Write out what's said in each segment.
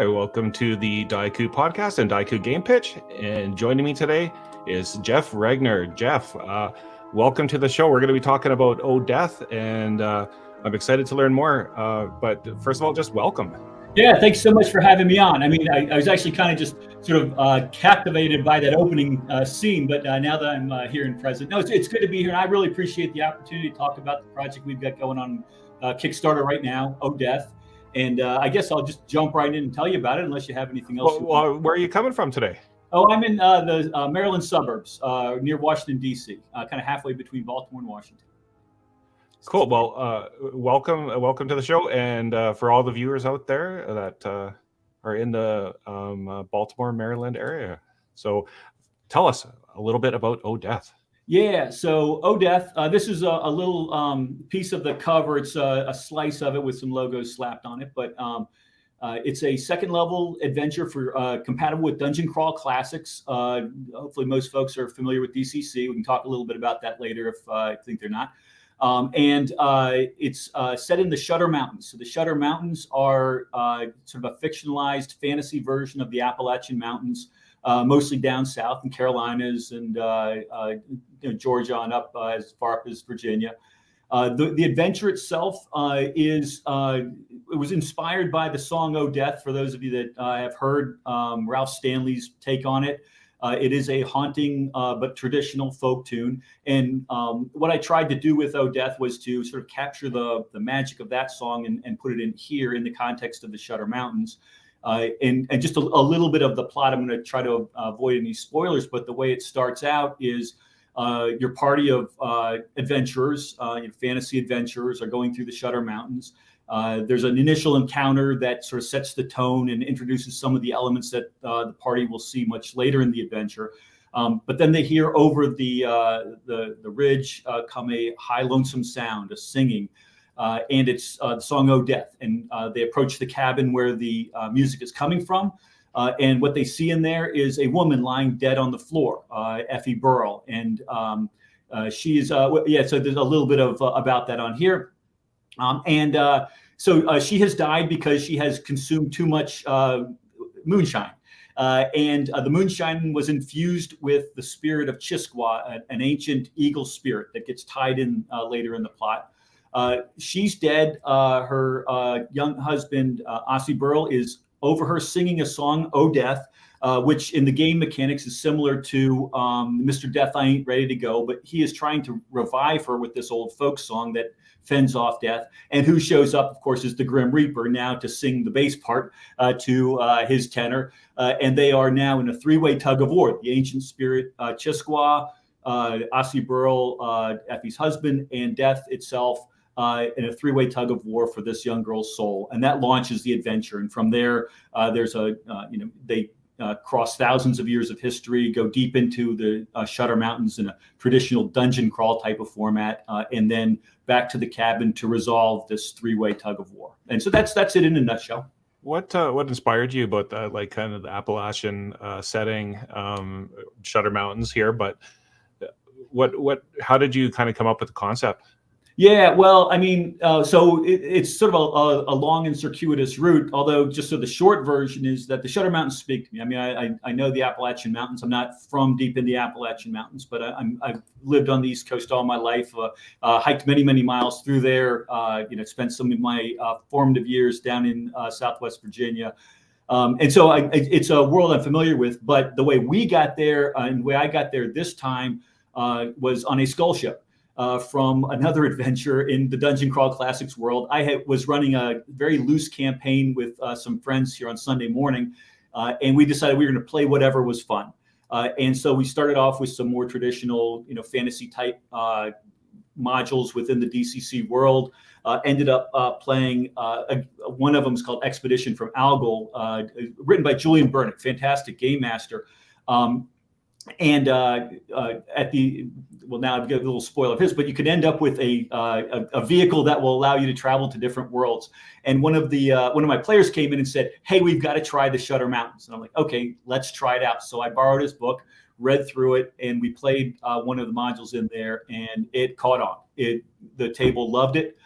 Hi, welcome to the Daiku podcast and Daiku Game Pitch. And joining me today is Jeff Regner. Jeff, welcome to the show. We're going to be talking about Oh Death, and I'm excited to learn more. But first of all, just welcome. Yeah, thanks so much for having me on. I mean, I was actually kind of just sort of captivated by that opening scene, but now that I'm here in present, no, it's good to be here. And I really appreciate the opportunity to talk about the project we've got going on Kickstarter right now, Oh Death. And I guess I'll just jump right in and tell you about it, unless you have anything else. Well, where are you coming from today? Oh, I'm in the Maryland suburbs near Washington, D.C., kind of halfway between Baltimore and Washington. Cool. Well, welcome to the show. And for all the viewers out there that are in the Baltimore, Maryland area. So tell us a little bit about Oh Death. Yeah, so Oh Death, this is a little piece of the cover. It's a slice of it with some logos slapped on it, but it's a second level adventure for compatible with Dungeon Crawl Classics. Hopefully most folks are familiar with DCC. We can talk a little bit about that later if I think they're not. And it's set in the Shudder Mountains. So the Shudder Mountains are sort of a fictionalized fantasy version of the Appalachian Mountains, mostly down south in Carolinas and Georgia on up as far up as Virginia. The adventure itself it was inspired by the song Oh Death. For those of you that have heard Ralph Stanley's take on it, it is a haunting but traditional folk tune. And what I tried to do with Oh Death was to sort of capture the magic of that song and put it in here in the context of the Shudder Mountains. And just a little bit of the plot. I'm going to try to avoid any spoilers, but the way it starts out is your party of adventurers, fantasy adventurers, are going through the Shudder Mountains. There's an initial encounter that sort of sets the tone and introduces some of the elements that the party will see much later in the adventure. But then they hear over the ridge come a high lonesome sound, a singing. And it's the song Oh Death. And they approach the cabin where the music is coming from. And what they see in there is a woman lying dead on the floor, Effie Burrell. And she's, so there's a little bit of about that on here. So she has died because she has consumed too much moonshine. And the moonshine was infused with the spirit of Chisqua, an ancient eagle spirit that gets tied in later in the plot. She's dead. Her young husband, Ossie Burrell, is over her singing a song, Oh Death, which in the game mechanics is similar to Mr. Death, I Ain't Ready to Go, but he is trying to revive her with this old folk song that fends off death. And who shows up, of course, is the Grim Reaper now to sing the bass part to his tenor. And they are now in a three-way tug of war. The ancient spirit, Chisqua, Ossie Burrell, Effie's husband, and death itself, in a three-way tug of war for this young girl's soul. And that launches the adventure. And from there, there's they cross thousands of years of history, go deep into the Shudder Mountains in a traditional dungeon crawl type of format, and then back to the cabin to resolve this three-way tug of war. And so that's it in a nutshell. What inspired you about that, like kind of the Appalachian setting, Shudder Mountains here? But how did you kind of come up with the concept? Yeah, well, I mean, so it's sort of a long and circuitous route, although just so the short version is that the Shudder Mountains speak to me. I mean, I know the Appalachian Mountains. I'm not from deep in the Appalachian Mountains, but I've lived on the East Coast all my life, hiked many, many miles through there, spent some of my formative years down in Southwest Virginia. And so it's a world I'm familiar with, but the way we got there and the way I got there this time was on a skull ship. From another adventure in the Dungeon Crawl Classics world. I was running a very loose campaign with some friends here on Sunday morning, and we decided we were going to play whatever was fun. And so we started off with some more traditional, fantasy type modules within the DCC world. Ended up playing one of them is called Expedition from Algol, written by Julian Burnick, fantastic game master. And now I've got a little spoiler of his, but you could end up with a vehicle that will allow you to travel to different worlds. And one of my players came in and said, "Hey, we've got to try the Shudder Mountains." And I'm like, "Okay, let's try it out." So I borrowed his book, read through it, and we played one of the modules in there, and it caught on. The table loved it.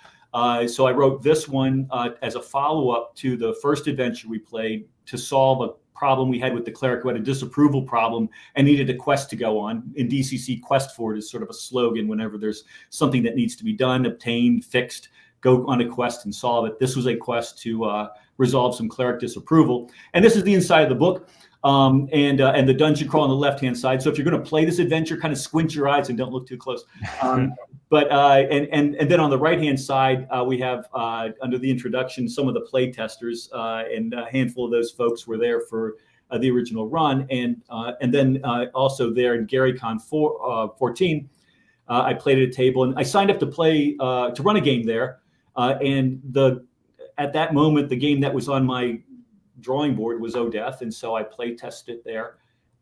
So I wrote this one as a follow-up to the first adventure we played to solve a problem we had with the cleric who had a disapproval problem and needed a quest to go on. In DCC, quest for it is sort of a slogan whenever there's something that needs to be done, obtained, fixed, go on a quest and solve it. This was a quest to resolve some cleric disapproval. And this is the inside of the book. And the dungeon crawl on the left-hand side. So if you're going to play this adventure, kind of squint your eyes and don't look too close. But then on the right-hand side, we have under the introduction some of the play testers, and a handful of those folks were there for the original run, and then also there in GaryCon 14, I played at a table, and I signed up to play to run a game there, and at that moment the game that was on my drawing board was O Death, and so I play tested it there,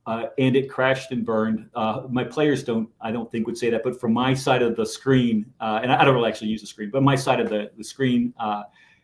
and it crashed and burned. My players I don't think would say that, but from my side of the screen, and I don't really actually use the screen, but my side of the screen,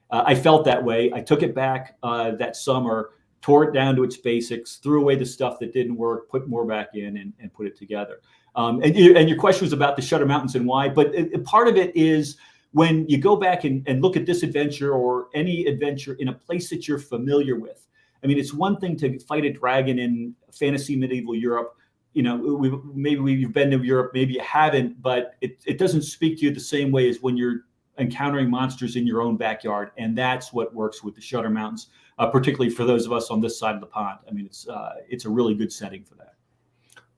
I felt that way. I took it back that summer, tore it down to its basics, threw away the stuff that didn't work, put more back in, and put it together. And your question was about the Shudder Mountains and why, but part of it is when you go back and look at this adventure or any adventure in a place that you're familiar with. I mean, it's one thing to fight a dragon in fantasy medieval Europe. You know, maybe you've been to Europe, maybe you haven't, but it doesn't speak to you the same way as when you're encountering monsters in your own backyard. And that's what works with the Shudder Mountains, particularly for those of us on this side of the pond. I mean, it's a really good setting for that.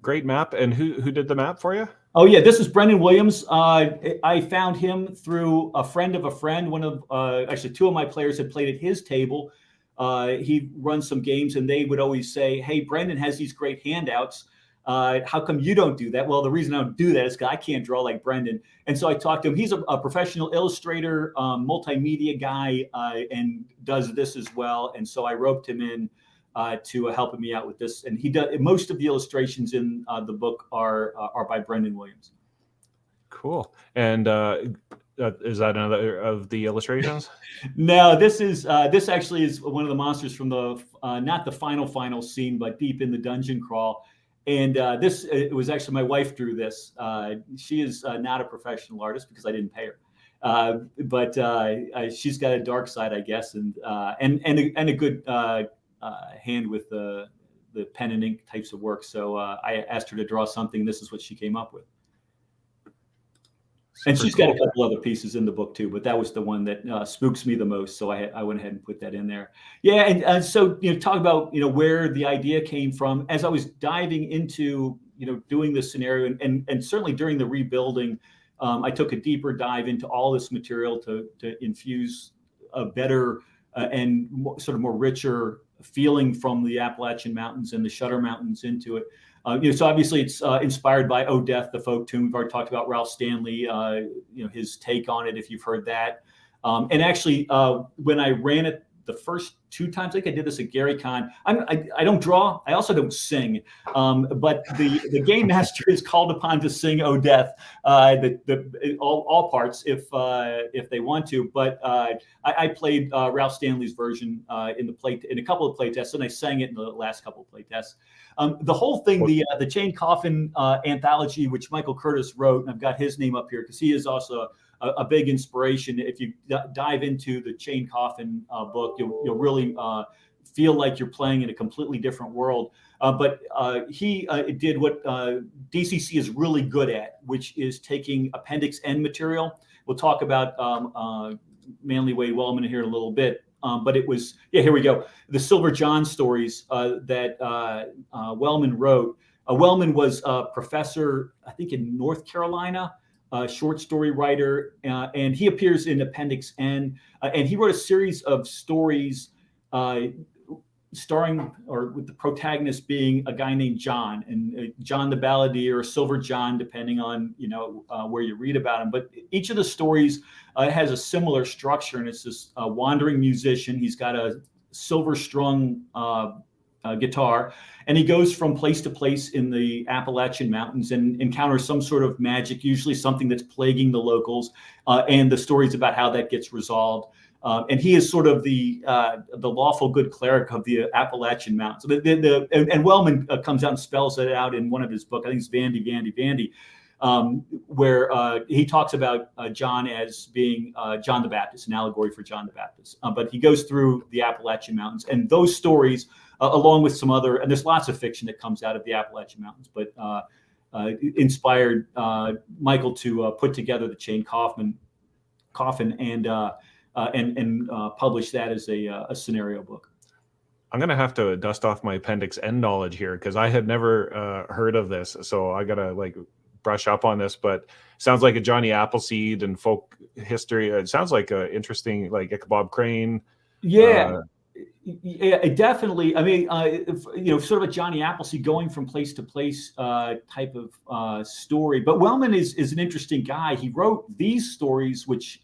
Great map. And who did the map for you? Oh yeah, this is Brendan Williams. I found him through a friend of a friend. One of actually two of my players had played at his table. He runs some games, and they would always say, "Hey, Brendan has these great handouts. How come you don't do that?" Well, the reason I don't do that is because I can't draw like Brendan. And so I talked to him. He's a professional illustrator, multimedia guy, and does this as well. And so I roped him in to helping me out with this, and he does most of the illustrations in the book are by Brendan Williams. Cool. And is that another of the illustrations? No, this actually is one of the monsters from the not the final scene, but deep in the dungeon crawl. And it was actually my wife drew this. She is not a professional artist because I didn't pay her, but she's got a dark side, I guess, and a good hand with the pen and ink types of work. So I asked her to draw something. This is what she came up with. And she's got a couple other pieces in the book too, but that was the one that spooks me the most. So I went ahead and put that in there. Yeah, and so talk about where the idea came from. As I was diving into doing this scenario, and certainly during the rebuilding, I took a deeper dive into all this material to infuse a better and sort of more richer feeling from the Appalachian Mountains and the Shudder Mountains into it. So obviously it's inspired by O Death, the folk tune. We've already talked about Ralph Stanley, his take on it, if you've heard that. And actually, when I ran it the first two times, I think I did this at GaryCon. I don't draw. I also don't sing. But the game master is called upon to sing O Death, all parts if they want to. But I played Ralph Stanley's version in a couple of play tests, and I sang it in the last couple of play tests. The whole thing, the Chained Coffin anthology, which Michael Curtis wrote, and I've got his name up here because he is also a big inspiration. If you dive into the Chained Coffin book, you'll really feel like you're playing in a completely different world. But he did what DCC is really good at, which is taking Appendix N material. We'll talk about mainly Wade Wellman here in a little bit. But it was, here we go. The Silver John stories that Wellman wrote. Wellman was a professor, I think, in North Carolina, a short story writer, and he appears in Appendix N. And he wrote a series of stories starring or with the protagonist being a guy named John, and John the Balladeer, or Silver John, depending on where you read about him. But each of the stories has a similar structure, and it's this wandering musician. He's got a silver strung guitar, and he goes from place to place in the Appalachian Mountains and encounters some sort of magic, usually something that's plaguing the locals, and the stories about how that gets resolved. And he is sort of the lawful good cleric of the Appalachian Mountains. And Wellman comes out and spells it out in one of his books. I think it's Vandy. where he talks about John as being John the Baptist, an allegory for John the Baptist. But he goes through the Appalachian Mountains, and those stories, along with some other, and there's lots of fiction that comes out of the Appalachian Mountains, but inspired Michael to put together the Chained Coffin and publish that as a scenario book. I'm going to have to dust off my Appendix N knowledge here because I had never heard of this. So I got to like brush up on this, but sounds like a Johnny Appleseed and folk history. It sounds like an interesting, like Ichabod Crane. Yeah. Yeah, definitely. I mean, sort of a Johnny Appleseed going from place to place type of story. But Wellman is an interesting guy. He wrote these stories, which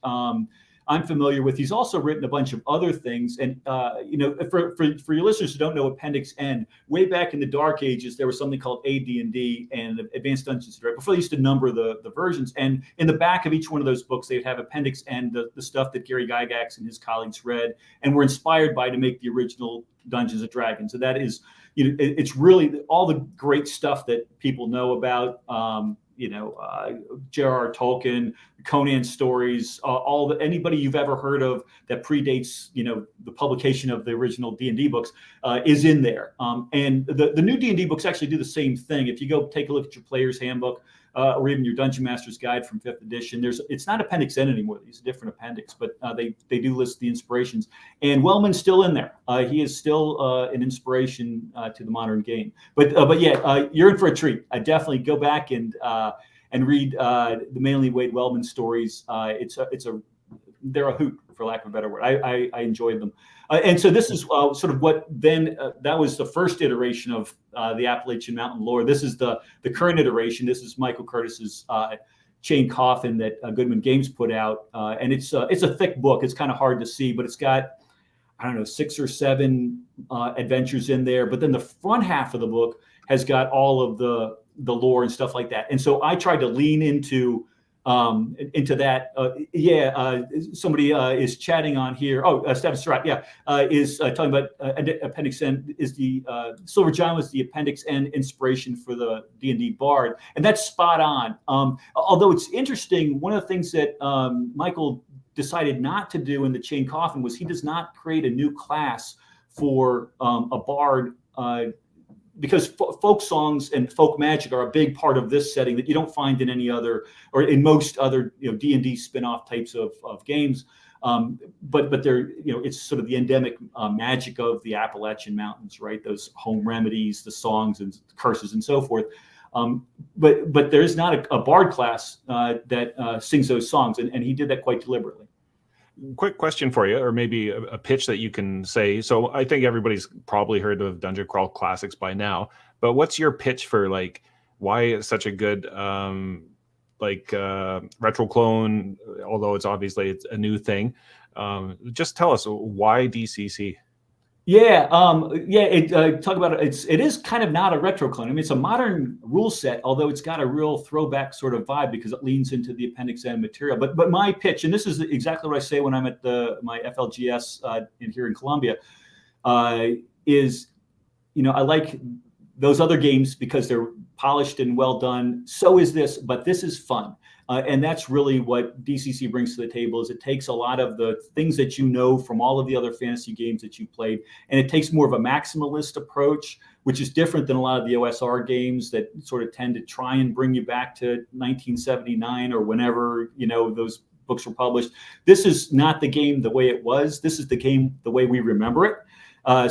I'm familiar with. He's also written a bunch of other things. And, for your listeners who don't know Appendix N, way back in the dark ages, there was something called AD&D and Advanced Dungeons & Dragons. Before they used to number the versions. And in the back of each one of those books, they'd have Appendix N, the stuff that Gary Gygax and his colleagues read and were inspired by to make the original Dungeons & Dragons. So that is, it's really all the great stuff that people know about. J.R.R. Tolkien, Conan stories, anybody you've ever heard of that predates, the publication of the original D&D books is in there. And the new D&D books actually do the same thing. If you go take a look at your player's handbook or even your Dungeon Master's Guide from 5th edition, it's not Appendix N anymore. It's a different appendix, but they do list the inspirations. And Wellman's still in there. He is still an inspiration to the modern game. But yeah, you're in for a treat. I definitely go back and read the mainly Wade Wellman stories. They're a hoot, for lack of a better word. I enjoyed them. And so this is sort of what then that was the first iteration of the Appalachian Mountain lore. This is the current iteration. This is Michael Curtis's Chained Coffin that Goodman Games put out. And it's a thick book. It's kind of hard to see, but it's got, 6 or 7 adventures in there. But then the front half of the book has got all of the lore and stuff like that. And so I tried to lean into that. Somebody is chatting on here. Oh, Stephen Surratt, is talking about Appendix N. Is the Silver John was the Appendix N inspiration for the D&D Bard, and that's spot on. Although it's interesting, one of the things that Michael decided not to do in the Chained Coffin was he does not create a new class for a Bard. Because folk songs and folk magic are a big part of this setting that you don't find in any other, or in most other, D&D spin-off types of games. But they're, it's sort of the endemic magic of the Appalachian Mountains, right? Those home remedies, the songs and curses and so forth. But there is not a bard class that sings those songs, and he did that quite deliberately. Quick question for you, or maybe a pitch that you can say. So I think everybody's probably heard of Dungeon Crawl Classics by now, but what's your pitch for like why it's such a good retro clone, although it's a new thing? Just tell us why DCC. Talk about it. It is kind of not a retro clone. I mean, it's a modern rule set, although it's got a real throwback sort of vibe because it leans into the Appendix N material. But my pitch, and this is exactly what I say when I'm at my FLGS here in Columbia, is, I like those other games because they're polished and well done. So is this, but this is fun. And that's really what DCC brings to the table. Is it takes a lot of the things that you know from all of the other fantasy games that you played, and it takes more of a maximalist approach, which is different than a lot of the OSR games that sort of tend to try and bring you back to 1979 or whenever those books were published. This is not the game the way it was. This is the game the way we remember it.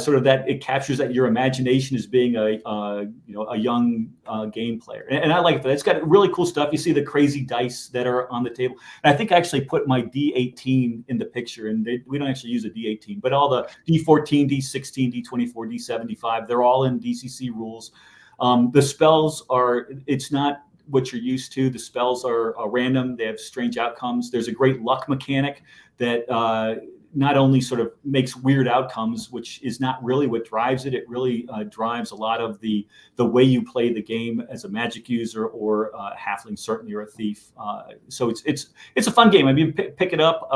Sort of that it captures that your imagination as being a young game player, and I like that. It's got really cool stuff. You see the crazy dice that are on the table. And I think I actually put my D18 in the picture, and we don't actually use a D18, but all the D14, D16, D24, D75, they're all in DCC rules. The spells it's not what you're used to. The spells are random. They have strange outcomes. There's a great luck mechanic that not only sort of makes weird outcomes, which is not really what drives it. It really drives a lot of the way you play the game as a magic user or a halfling, certainly, or a thief. So it's a fun game. I mean, pick it up.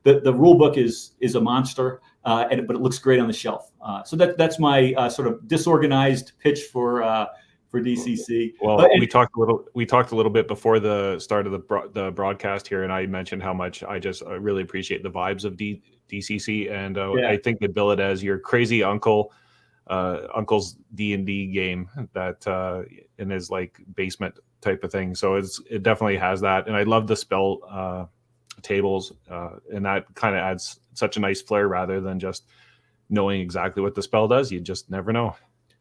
The rule book is a monster, but it looks great on the shelf. So that's my sort of disorganized pitch for for DCC. Well, we talked a little bit before the start of the broadcast here, and I mentioned how much I just really appreciate the vibes of DCC, and I think they bill it as your crazy uncle's D&D game that in his like basement type of thing. So it definitely has that, and I love the spell tables, and that kind of adds such a nice flair rather than just knowing exactly what the spell does. You just never know.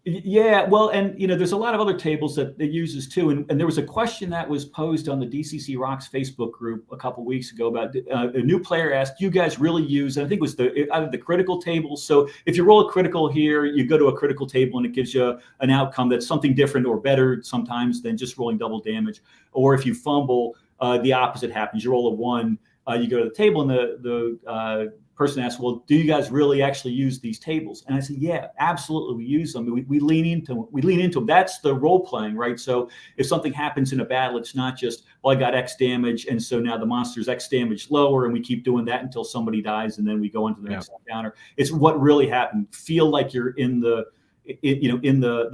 Yeah, well, and there's a lot of other tables that it uses too. And there was a question that was posed on the DCC Rocks Facebook group a couple weeks ago about a new player asked, "Do you guys really use?" And I think it was either the critical table. So if you roll a critical here, you go to a critical table and it gives you an outcome that's something different or better sometimes than just rolling double damage. Or if you fumble, the opposite happens. You roll a 1, you go to the table, and the person asked, "Well, do you guys really actually use these tables?" And I said, "Yeah, absolutely, we use them. We lean into them. That's the role playing, right? So if something happens in a battle, it's not just, well, I got X damage, and so now the monster's X damage lower, and we keep doing that until somebody dies, and then we go into the next encounter. It's what really happened. Feel like you're in the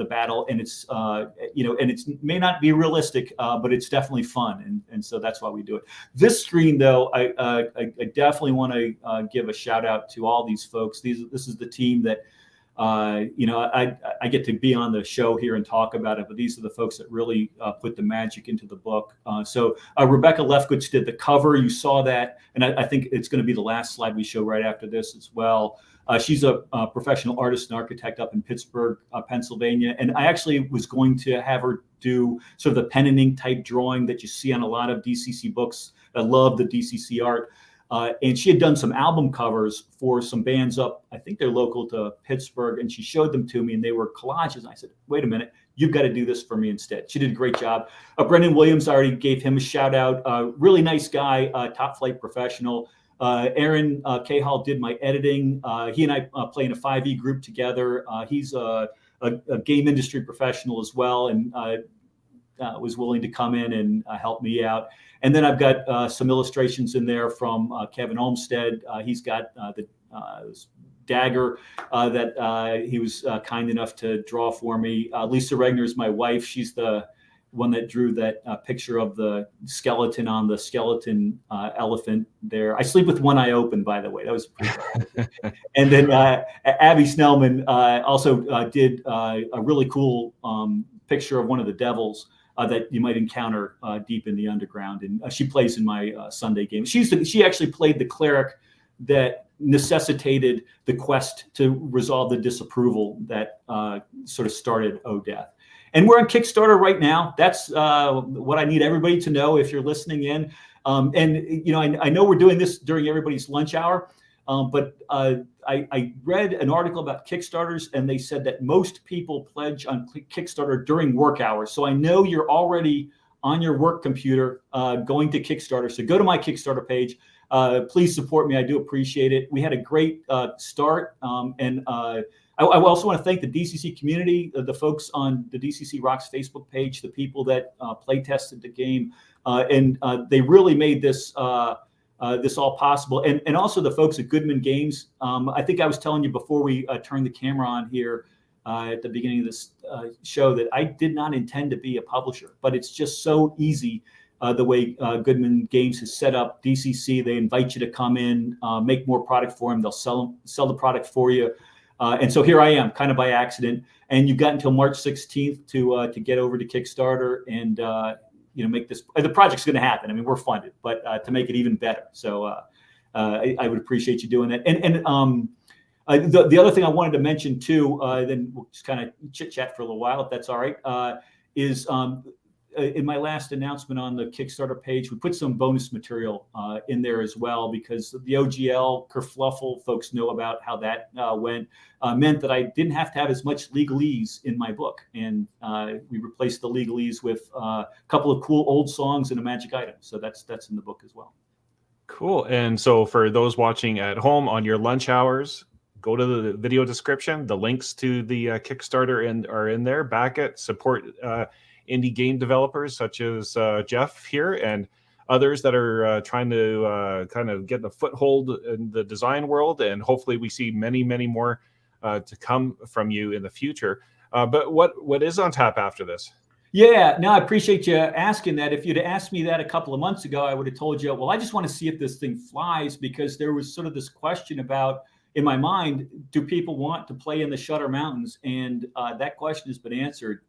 battle, and it's and it's may not be realistic, but it's definitely fun, and so that's why we do it. This screen, though, I definitely want to give a shout out to all these folks. This is the team that I get to be on the show here and talk about it, but these are the folks that really put the magic into the book. So Rebecca Lefkowitz did the cover. You saw that, and I think it's going to be the last slide we show right after this as well. She's a professional artist and architect up in Pittsburgh, Pennsylvania. And I actually was going to have her do sort of the pen and ink type drawing that you see on a lot of DCC books. I love the DCC art. And she had done some album covers for some bands up, I think they're local to Pittsburgh, and she showed them to me, and they were collages. And I said, "Wait a minute, you've got to do this for me instead." She did a great job. Brendan Williams, I already gave him a shout out. Really nice guy, top flight professional. Aaron Cahall did my editing. He and I play in a 5e group together. He's a game industry professional as well, and was willing to come in and help me out. And then I've got some illustrations in there from Kevin Olmsted. He's got the dagger that he was kind enough to draw for me. Lisa Regner is my wife. She's the one that drew that picture of the skeleton on the skeleton elephant there. I sleep with one eye open, by the way. That was pretty cool. And then Abby Snellman also did a really cool picture of one of the devils that you might encounter deep in the underground. And she plays in my Sunday game. She actually played the cleric that necessitated the quest to resolve the disapproval that sort of started O Death. And we're on Kickstarter right now. That's what I need everybody to know if you're listening in. I know we're doing this during everybody's lunch hour, but I read an article about Kickstarters, and they said that most people pledge on Kickstarter during work hours. So I know you're already on your work computer going to Kickstarter. So go to my Kickstarter page. Please support me. I do appreciate it. We had a great start, and I also want to thank the DCC community, the folks on the DCC Rocks Facebook page, the people that play tested the game, and they really made this this all possible. And also the folks at Goodman Games. I think I was telling you before we turned the camera on here at the beginning of this show that I did not intend to be a publisher, but it's just so easy the way Goodman Games has set up DCC. They invite you to come in, make more product for them. They'll sell the product for you. And so here I am, kind of by accident. And you've got until March 16th to get over to Kickstarter and make this. The project's going to happen. I mean, we're funded, but to make it even better. So I would appreciate you doing that. And the other thing I wanted to mention too, then we'll just kind of chit chat for a little while, if that's all right, is in my last announcement on the Kickstarter page, we put some bonus material in there as well, because the OGL kerfluffle, folks know about how that went, meant that I didn't have to have as much legalese in my book. And we replaced the legalese with a couple of cool old songs and a magic item. So that's in the book as well. Cool. And so for those watching at home on your lunch hours, go to the video description. The links to the Kickstarter are in there. Back it, support indie game developers such as Jeff here and others that are trying to kind of get a foothold in the design world. And hopefully we see many, many more to come from you in the future. But what is on tap after this? Yeah, no, I appreciate you asking that. If you'd asked me that a couple of months ago, I would have told you, well, I just want to see if this thing flies, because there was sort of this question about, in my mind, do people want to play in the Shudder Mountains? And that question has been answered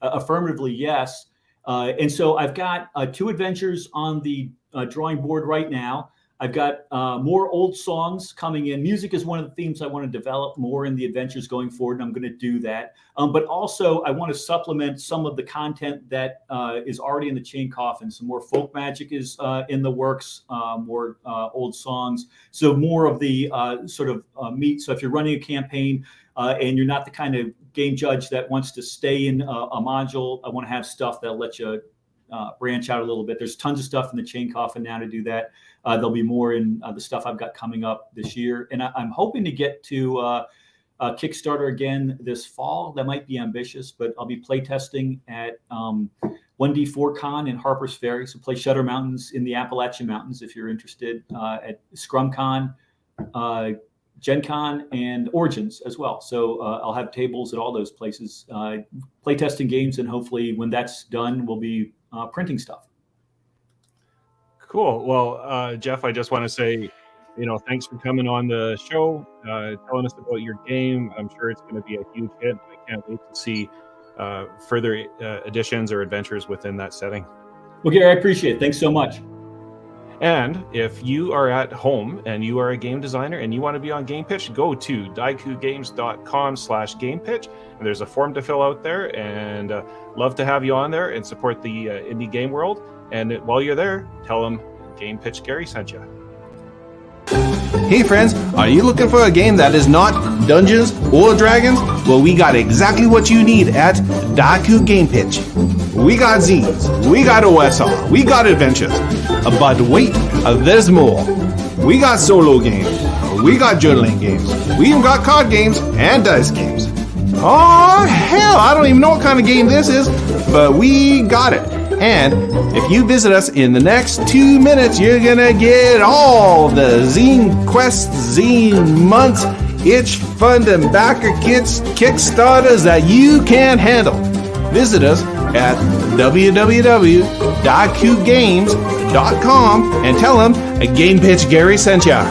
affirmatively, yes. And so I've got 2 adventures on the drawing board right now. I've got more old songs coming in. Music is one of the themes I want to develop more in the adventures going forward, and I'm going to do that. But also, I want to supplement some of the content that is already in the Chained Coffin. Some more folk magic is in the works, more old songs. So more of the sort of meat. So if you're running a campaign and you're not the kind of game judge that wants to stay in a module, I want to have stuff that'll let you branch out a little bit. There's tons of stuff in the Chained Coffin now to do that. There'll be more in the stuff I've got coming up this year. And I'm hoping to get to Kickstarter again this fall. That might be ambitious, but I'll be playtesting at 1D4 Con in Harper's Ferry. So play Shudder Mountains in the Appalachian Mountains if you're interested, at Scrum Con, Gen Con, and Origins as well. So I'll have tables at all those places, playtesting games, and hopefully when that's done, we'll be printing stuff. Cool. Well, Jeff, I just want to say, thanks for coming on the show, telling us about your game. I'm sure it's going to be a huge hit. I can't wait to see further additions or adventures within that setting. Well, Gary, I appreciate it. Thanks so much. And if you are at home and you are a game designer and you want to be on Game Pitch, go to daikugames.com/gamepitch. And there's a form to fill out there, and love to have you on there and support the indie game world. And while you're there, tell them Game Pitch Gary sent you. Hey friends, are you looking for a game that is not Dungeons or Dragons? Well, we got exactly what you need at Daiku Game Pitch. We got zines, we got OSR, we got adventures. But wait, there's more. We got solo games, we got journaling games, we even got card games and dice games. Oh hell, I don't even know what kind of game this is, but we got it. And if you visit us in the next 2 minutes, you're gonna get all the Zine Quest, Zine Months, Itch Fund, and Backer Kits Kickstarters that you can handle. Visit us at www.daikugames.com and tell them a Game Pitch Gary sent ya.